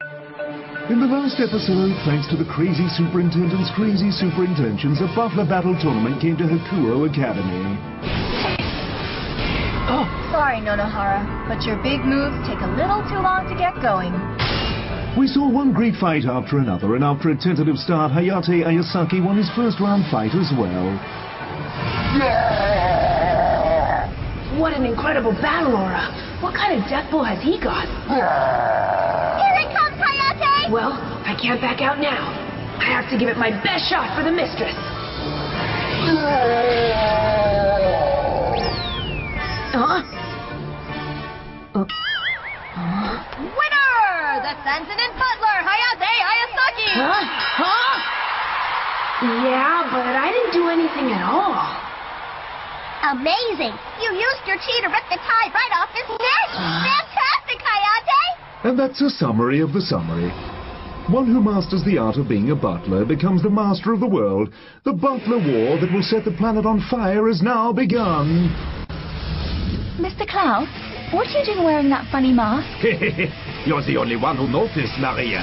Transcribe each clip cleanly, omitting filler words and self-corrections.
In the last episode, thanks to the crazy superintendent's crazy superintentions, a Butler Battle Tournament came to Hakuo Academy. Oh. Sorry, Nonohara, but your big moves take a little too long to get going. We saw one great fight after another, and after a tentative start, Hayate Ayasaki won his first round fight as well. What an incredible battle aura! What kind of death blow has he got? Here it comes, Hayate! Well, I can't back out now. I have to give it my best shot for the mistress. Winner! The Sentinel Butler, Hayate Ayasaki! Yeah, but I didn't do anything at all. Amazing! You used your chi to rip the tie right off his neck! Fantastic, Hayate! And that's a summary of the summary. One who masters the art of being a butler becomes the master of the world. The Butler War that will set the planet on fire has now begun. Mr. Cloud, what are you doing wearing that funny mask? You're the only one who noticed, Maria.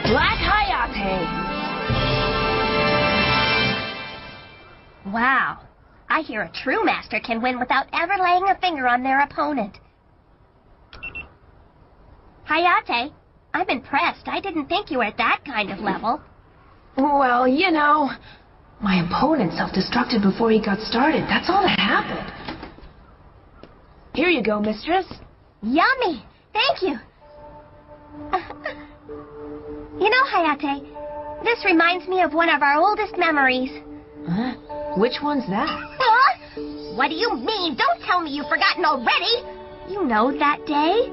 Black Hayate! Wow. I hear a true master can win without ever laying a finger on their opponent. Hayate, I'm impressed. I didn't think you were at that kind of level. Well, you know, my opponent self-destructed before he got started. That's all that happened. Here you go, mistress. Yummy! Thank you. You know, Hayate, this reminds me of one of our oldest memories. Huh? Which one's that? Huh? What do you mean? Don't tell me you've forgotten already! You know that day?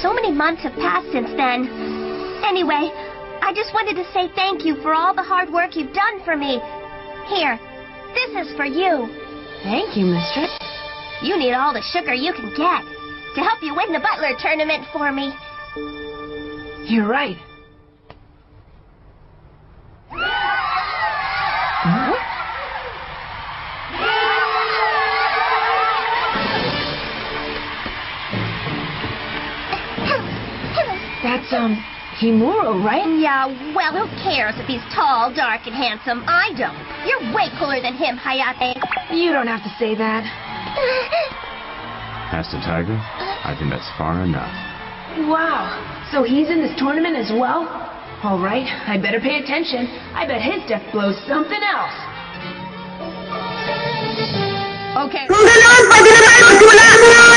So many months have passed since then. Anyway, I just wanted to say thank you for all the hard work you've done for me. Here, this is for you. Thank you, mistress. You need all the sugar you can get to help you win the Butler tournament for me. You're right. Huh? That's, Himuro, right? Yeah, well, who cares if he's tall, dark, and handsome? I don't. You're way cooler than him, Hayate. You don't have to say that. Master Tiger, I think that's far enough. Wow. So he's in this tournament as well? All right, I better pay attention. I bet his death blow's something else. Okay. Kung ganoon, pwede na tayo magsimula.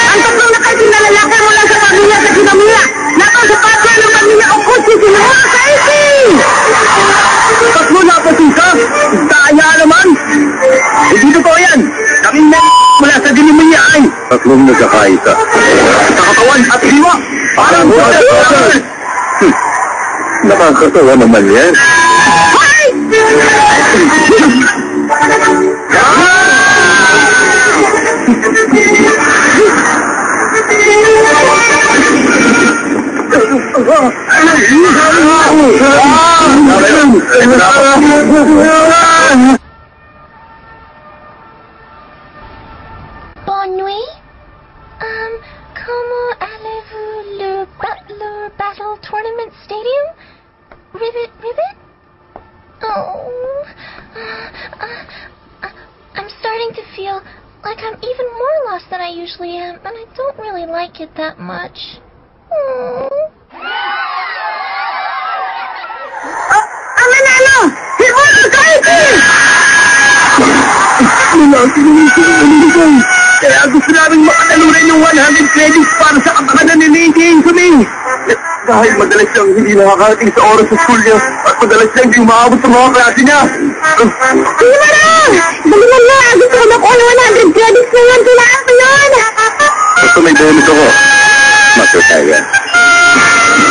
Ang tatlong nakaiting na lalaki mula sa pamilya sa Kinomiya. Nako sa patwa ng pamilya o kutsi sinuha sa iting! Tatlo na patika? Daya naman! Hindi totoo yan! Kaming na mula sa Kinomiya ay tatlong nagkakaisa. Sa katawan at diwa! Parang sa katawan! Nakakatawa naman yan. Hay! Bonne nuit. Comment allez-vous le Butler Battle Tournament Stadium? Ribbit? Oh. I'm starting to feel like I'm even more lost than I usually am, and I don't really like it that much. Ang nanalo! Si Walter Kaiti! Mula sinulisin. Kaya gusto namin makatalunan yung 100 credits para sa kapakanan ni Ninja Insumi. Dahil madalas siyang hindi nakakarating sa oras sa school niya at madalas siyang hindi umaabot sa mga klase niya. Sige mo na! Daliman na! Gusto ko makuha ng 100 credits ngayon. Kailangan ko yun! Gusto may bonus ako. Master Tiger.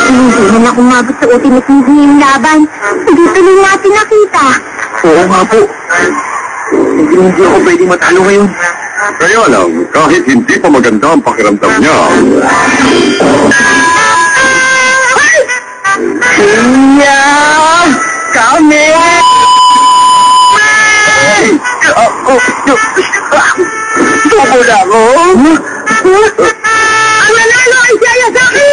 Hindi mo na kumabot sa ultimate yung laban. Hindi tuloy natin nakita. Oo nga po. Hindi ako pwedeng matalo ngayon. Kaya lang, kahit hindi pa maganda ang pakiramdam niya. Iya! Kami! Tubo na ako! Ang nanalo ay si Ayasaki!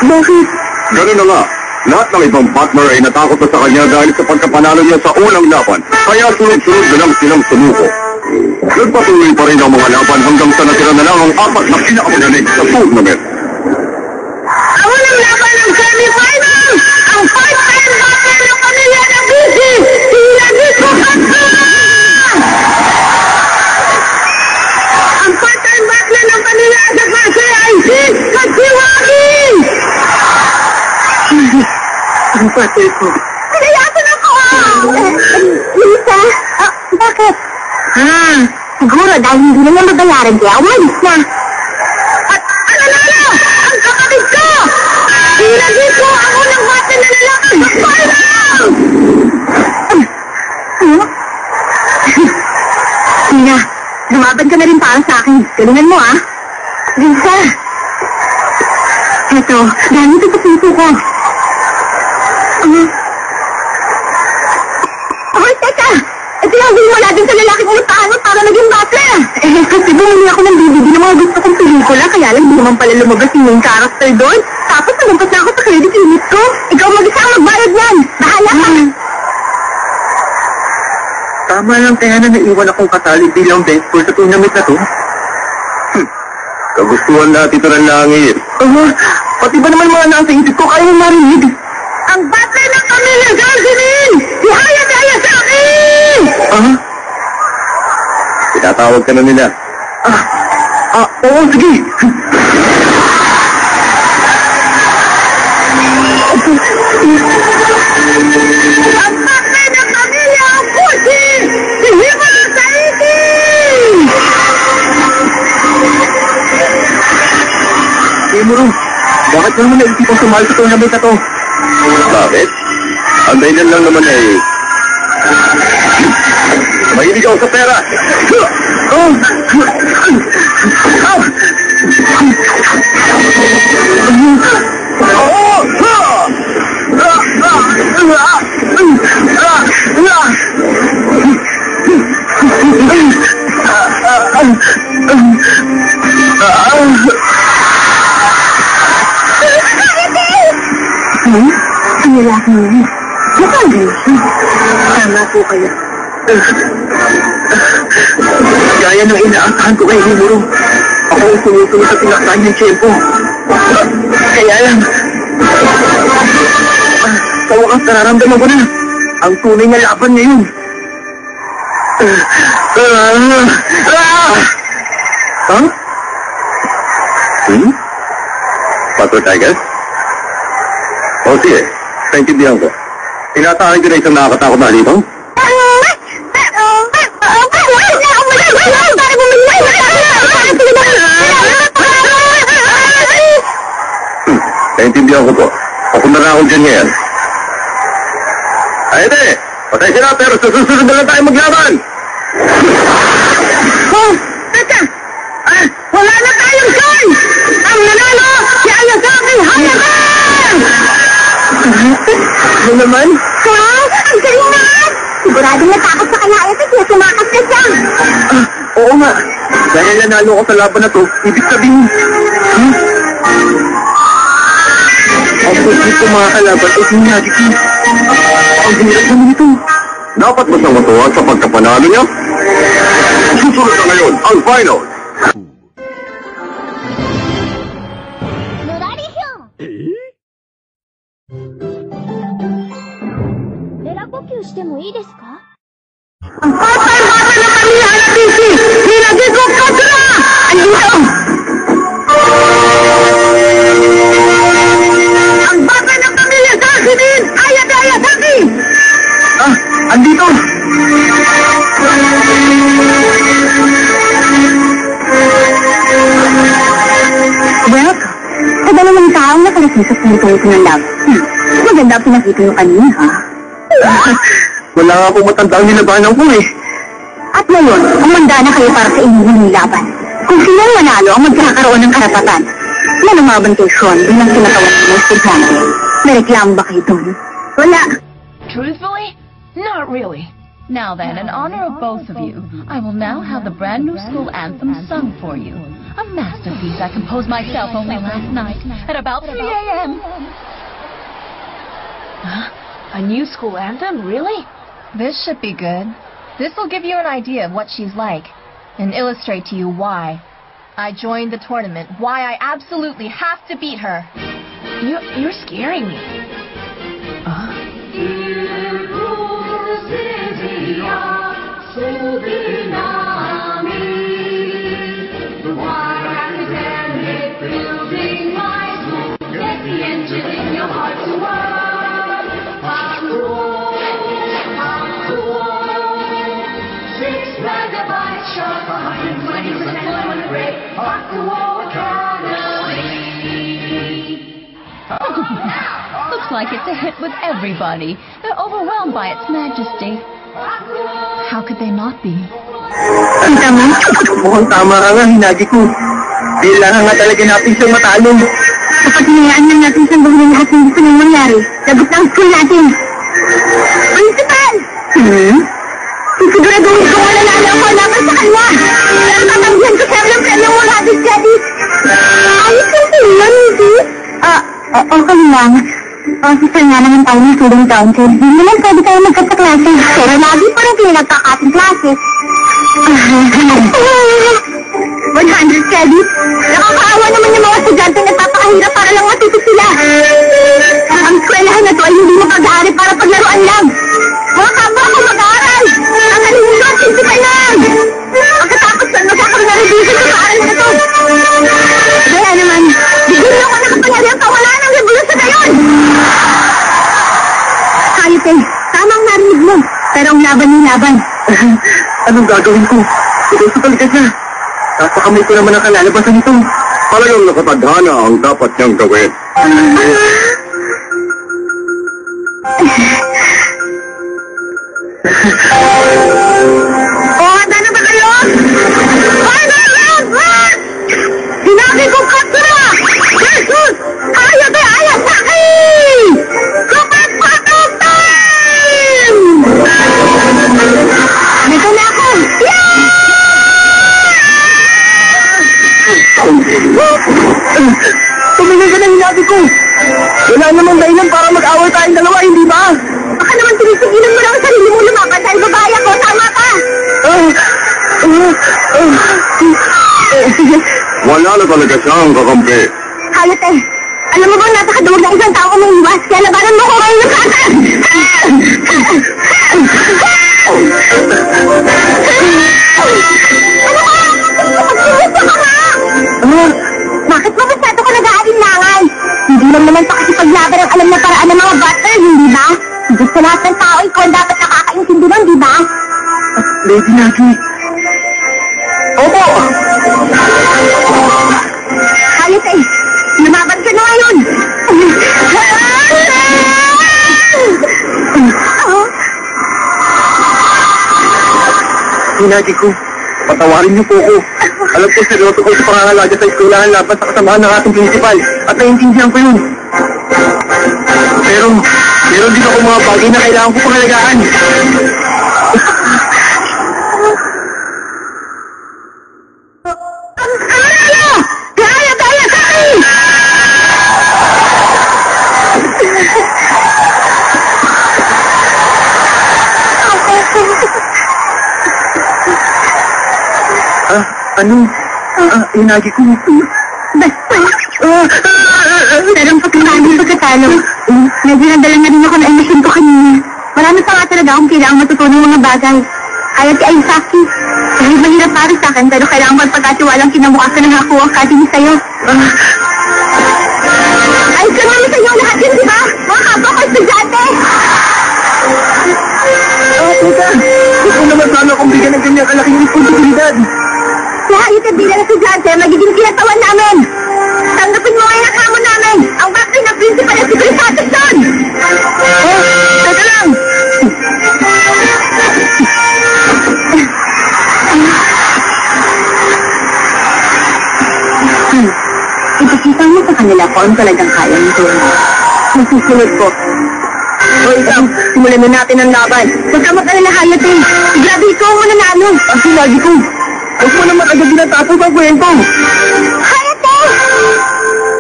Bakit? Ganun na nga. Lahat ng ibang partner ay natakot na sa kanya dahil sa pagkapanalo niya sa unang laban. Kaya sunod-sunod na lang silang sumuko. Nagpatuloy pa rin ang mga laban hanggang sa natira na lang ang 4 na pinakamagaling sa tournament. Ang unang laban ng semi-final! Ang part-time battle ng pamilya ng BC! Si Hiragiso Katsu! Ang part-time battle ng pamilya sa klase ay si Katsiwagi! Ang battle ko. Pinayasan ako! Lisa? Bakit? Siguro dahil hindi na niya mabayaran kaya umalis na. At ang nanalo! Ang kapatid ko! Ilagay ko ang unang bata na lalaki sa final! Tina, lumaban ka na rin para sa akin. Galingan mo, ah. Lisa! Eto, dahil ito sa piso ko. Hoy, teka! Ito yung wala din sa lalaki kong utahan para naging butler. Kasi bumili ako ng DVD ng mga gusto kong pelikula, kaya lang di naman pala lumabas yung main character doon. Tapos lumabas na ako sa credit limit ko. Ikaw mag-isa ang magbayad yan. Bahala ka. Tama lang kaya na naiwan akong kasali bilang best score sa tournament na to. Kagustuhan natin ito ng langit. Pati ba naman mga nasa isip ko kaya marinig? Ang butler ng pamilya Garzinin! Si Hayate Ayasaki! Tinatawag ka na nila. Oo, sige. Ang butler ng pamilya Fuji! Si Himano Saiki! Muro, bakit naman naisipang sumali sa tournament na to? Bakit? Ang dahilan lang naman ay... Mahilig ako sa pera! Ang lalaki niya. Napagay siya. Tama po kayo. Gaya ng inaasahan ko kay Himuro. Ako ang sumusunod sa tinaktaan niyang tiyempo. Kaya lang... Sa wakas nararamdaman ko na ang tunay na laban ngayon. Patrol Tiger? O sige, naintindihan ko. Tinatahan ko na isang nakakatakot na halito? Naintindihan ko po. Ako na ako dyan ngayon. Ay, ede! Patay sila, pero susunod na lang tayo maglaban! Oh! Teka! Wala na tayong choice! Ano naman? Wow! Ang galing na! Siguradong natakot sa kanya ito kaya tumakas na siya. Oo nga. Dahil nanalo ko sa laban na to, ibig sabihin. Ang pwede ko mga kalaban ay sinyabi ko. Ang hirap naman ito. Dapat ba siyang matuwa sa pagkapanalo niya? Susunod na ngayon ang final. Ang patay-patay na pamilya na Tisi! Nilagay ko Katsura! Andito! Ang batay ng pamilya sa Sinin! Ayat-ayat! Hati! Andito! Well, sa dalawang taong nakalasitas ng ito ng love. Maganda ang pinakita nyo kanina, ha? Wala nga po matandang nilabanan ko eh. At ngayon, umanda na kayo para sa inyong laban. Kung sinong manalo ang magkakaroon ng karapatan na lumaban kay Sean bilang sinakawan ng estudyante. May reklamo ba kayo doon? Wala. Truthfully? Not really. Now then, in honor of both of you, I will now have the brand new school anthem sung for you. A masterpiece I composed myself only last night at about 3 a.m. Huh? A new school anthem? Really? This should be good. This will give you an idea of what she's like, and illustrate to you why I joined the tournament, why I absolutely have to beat her. You're scaring me. Looks like it's a hit with everybody. They're overwhelmed by its majesty. How could they not be? Kita mo? Mukhang tama ka nga, hinagi ko. Kailangan nga talaga natin siyang matalo. Kapag hinayaan lang natin siyang gawin lahat ng gusto nang mangyari, lagot na ang school natin. Principal! Siguraduhin ko wala na ako laban sa kanya. Pero tatanggihan ko siya ng premyo mula sa studies. Ayos yung tingnan, hindi? Okay lang. Officer nga naman tayo ng student council. Hindi naman pwede tayo magkataklase. Pero lagi pa rin kayo nagkakating klase. 100 credits? Nakakaawa naman yung mga estudyante nagpapakahirap para lang matuto sila. Ang eskwelahan na to ay hindi mapag-aari para paglaruan lang. Mga kapwa ako mag-aaral. Kakalinin ko ang principal lang. Pagkatapos lang magkakaroon na revision sa paaral na to. Kaya naman, bigyan niyo ako nakapangyari ang kawalan ng revolusyon na yun. Kahit eh, tamang narinig mo. Pero ang laban yung laban. Anong gagawin ko? Ito sa talaga siya. Sasakamay ko naman ang kalalabasan nito. Talagang nakatadhana ang dapat niyang gawin. Handa na ba kayo? Final round! Sinabi kong Katsura! Jesus! Ayat sa akin! Super Battle Time! Dito na ako! Tumingin ka na hinabi ko. Wala namang dahilan para mag-away tayong dalawa, hindi ba? Baka naman tinitigilan mo lang ang sarili mo lumaban dahil babae ako. Tama ka! Wala na talaga siyang kakampi. Halit eh. Alam mo ba, napakaduwag ng isang tao kung umiwas. Kaya labanan mo ko ngayon yung kata! Ano ka? Magsimusta ka nga! Bakit mo masyado ka nag-aalinlangan? Hindi lang naman sa kasipaglaban ang alam na paraan ng mga butler, hindi ba? Hindi sa lahat ng tao ikaw ang dapat nakakaintindi nun, di ba? Lady Nagi. Opo! Halit eh. Lumaban ka na ngayon. Hinagi ko. Patawarin niyo po ako. Alam ko seryoso ko sa pangangalaga sa eskwelahan laban sa kasamahan ng ating principal. At naiintindihan ko yun. Pero meron din ako mga bagay na kailangan ko pangalagaan. Hinagi ko. Basta. Pero pagkatalo, medyo nadala na rin ako na emosyon ko kanina. Marami pa nga talaga akong kailangang matutunan mga bagay. Kaya si Aisaki, kahit mahirap para sa akin, pero kailangan magpagkatiwalang kinabukasan ng ako ang kati niya sa'yo. Ay, karami sa'yo lahat yun, di ba? Mga kapwa ko estudyante! Teka, gusto naman sana akong bigyan ng ganyang kalaking responsibilidad. Kaya ito bilang estudyante, magiging kinatawan namin! Tanggapin mo ngayon ang hamon namin! Ang bakit ng principal at siguro sa atasyon! Teka lang! Ipakita mo sa kanila kung ano talagang kaya nito. Magsusunod ko. O ikaw, simulan na natin ang laban. Huwag ka mag-alala, Hayate. Grabe, ikaw ang mananalo. Ang sinagi ko. Huwag mo naman agad dinatapos ang kwento. Hayate!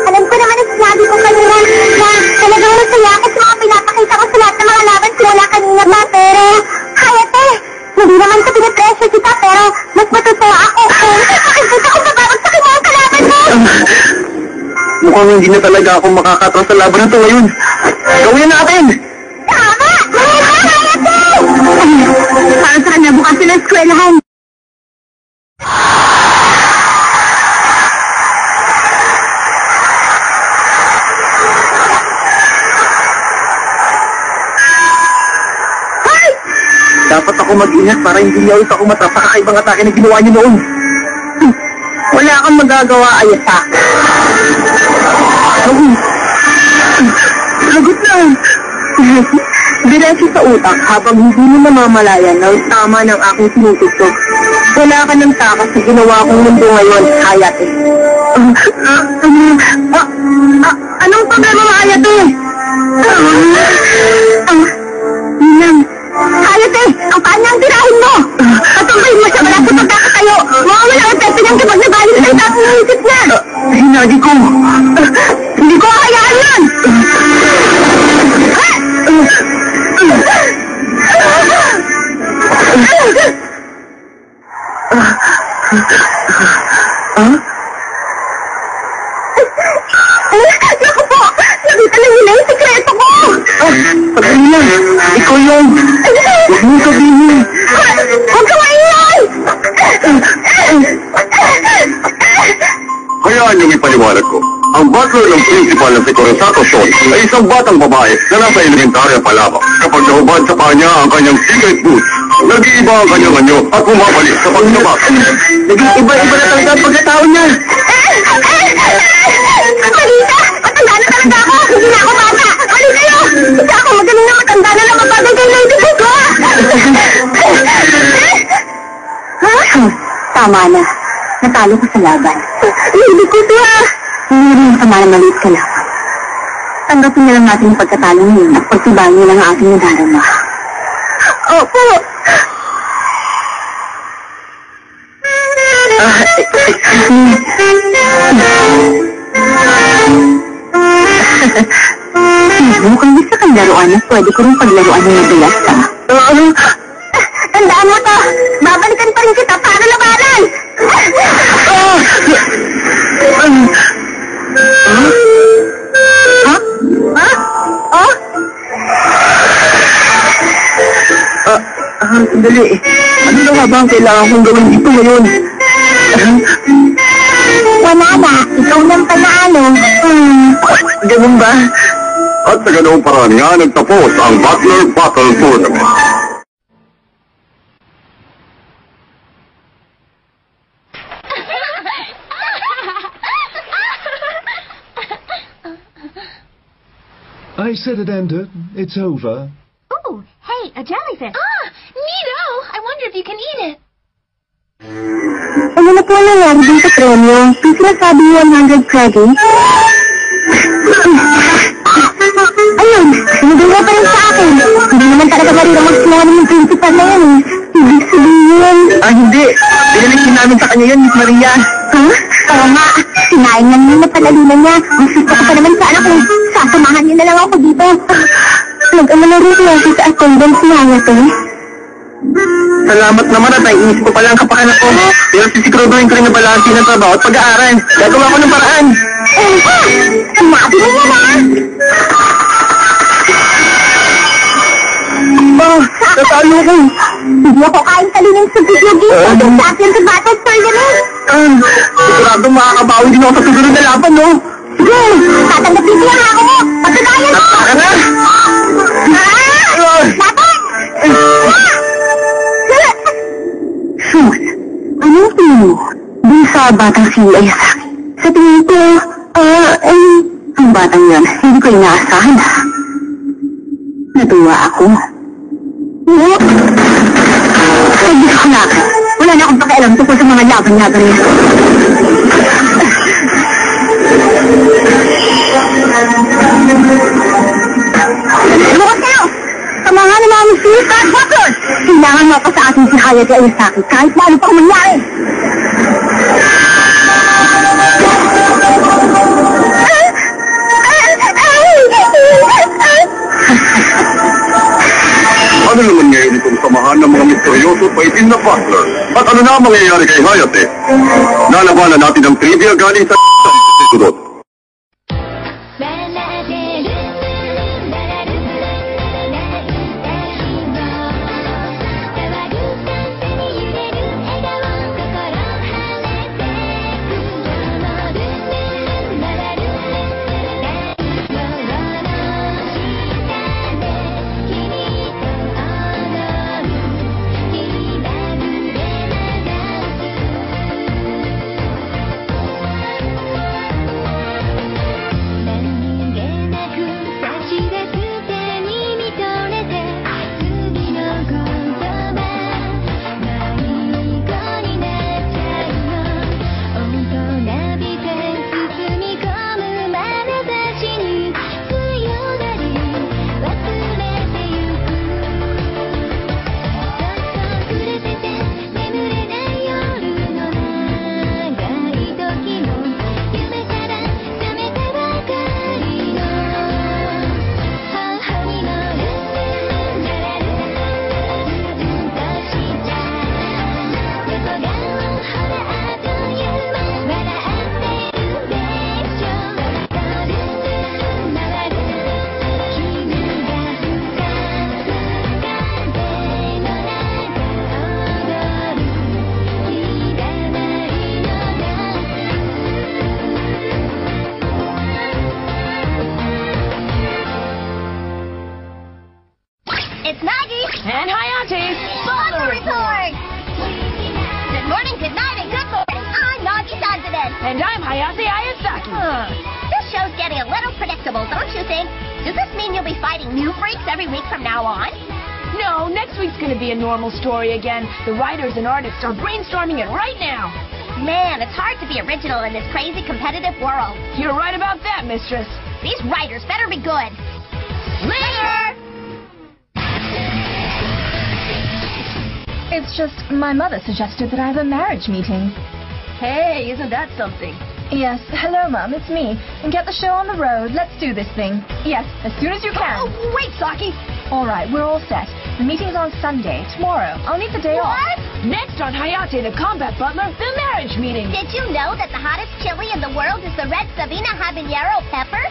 Alam ko naman ang sinabi ko kanina na talagang masaya ako sa mga pinapakita ko sa lahat ng mga laban simula kanina pa. Pero, Hayate, hindi naman sa pinipressure kita pero mas matutuwa ako kung makikita ko babagsakin mo ang kalaban mo. Mukhang hindi na talaga ako makakatras sa laban na ito ngayon. Gawin natin! Tama! Hayate! Para sa kanya bukas sila eskwelahan. Dapat ako mag-ingat para hindi niya ulit ako matrap sa kakaibang atake na ginawa niyo noon. Wala kang magagawa, Ayasa. Lagot na! Diretso sa utak habang hindi mo namamalayan na tama ng aking sinutusok. Wala ka ng takas sa ginawa kong mundo ngayon, Hayate. Anong problema mo, Hayate? Ninang, Hayate, ang kanyang tirahin mo! Patuloy mo siya mula sa pagkakatayo! Mawawala ang epekto niyang kapag nabalik sa tapong isip niya! Hinagi ko! Hindi ko kakayaan yan! Naku po! Nakita lang nila yung sikreto ko! Pagkali lang! Ikaw yung... Huwag mo sabihin! Huwag ka maingay! Hayaan niyong ipaliwanag ko. Ang butler ng principal ng si Coronsato Son ay isang batang babae na nasa elementarya pa lamang. Kapag nahubad sa kanya ang kanyang secret boots, nag-iiba ang kanyang anyo at bumabalik sa pagnabak. Nag-iiba-iba na talaga ang pagkatao niya. Marita! Matanda na talaga ako! Hindi na ako bata! Mali kayo! Hindi ako magaling na matanda na lang mabagay kay Lady Bugwa! Tama na. Natalo ko sa laban. Lady Bugwa! Hindi rin sa maliit ka lang. Tanggapin na lang natin yung pagkatalo ngayon at pagtibayin niyo lang ang ating nadarama. Opo! Mukhang gusto kang laruan na pwede ko rin paglaruan ng nabilas ka. Tandaan mo to! Babalikan pa rin kita para labanan! Sandali. Ano na nga ba ang kailangan kong gawin dito ngayon? Wala na. Ikaw nang panalo. Ganun ba? At sa ganoong paraan nga nagtapos ang Butler Battle Tournament. I said it ended. It's over. Ooh, hey, a jellyfish. Ah, neato! I wonder if you can eat it. Ano na po nangyari dun sa premyo? Yung sinasabi 100 credits? Ayun! Binigay mo pa rin sa akin. Hindi naman talaga marunong magsinungaling yung principal na yan eh. Ibig sabihin... Hindi. Pinalikin namin sa kanya yun, Miss Maria. Ha? Oo nga. Sinayin na niya na palalunan niya. Gusto ko pa naman sana kung sasamahan niya na lang ako dito. Nag-alala rin niya sa attendance niya ito eh. Salamat naman at naiinis ko pala ang kapakanan ko. Pero sisiguraduhin ko rin na balansi ng trabaho at pag-aaral. Gagawa ko ng paraan. Sinabi mo na na! Natalo ko. Hindi ako kain talinin sa video game. Champion sa Battle Tournament. Sigurado makakabawi din ako sa susunod na laban, no? Sige, tatanggapin niya ako mo. Pagkagayan mo! Taka na! Dapat! Sus, anong tingin mo? Dun sa batang si Ayasaki. Sa tingin ko, ang batang yan, hindi ko inaasahan. Natuwa ako. Ay, Diyos ko na. Wala na akong pakialam tungkol sa mga laban-laban niya. Bukas kayo! Samahan na namin si Star Buckers! Kailangan mo ako sa ating si Hayate Ayasaki kahit paano pang mangyari! Ano naman ngayon itong samahan ng mga misteryoso at maitim na butler? At ano na ang mangyayari kay Hayate? Lalabanan natin ang trivia galing sa susunod. It's Maggie! And Hayate! Butler Report! Good morning, good night, and good morning. I'm Nagi Sanzanen. And I'm Hayate Ayasaki. This show's getting a little predictable, don't you think? Does this mean you'll be fighting new freaks every week from now on? No, next week's gonna be a normal story again. The writers and artists are brainstorming it right now. Man, it's hard to be original in this crazy competitive world. You're right about that, mistress. These writers better be good. Later! It's just my mother suggested that I have a marriage meeting. Hey, isn't that something? Yes, hello, Mum, it's me. And get the show on the road. Let's do this thing. Yes, as soon as you can. Oh, wait, Saki! All right, we're all set. The meeting's on Sunday, tomorrow. I'll need the day off. Next on Hayate the Combat Butler, the marriage meeting. Did you know that the hottest chili in the world is the red Sabina habanero pepper?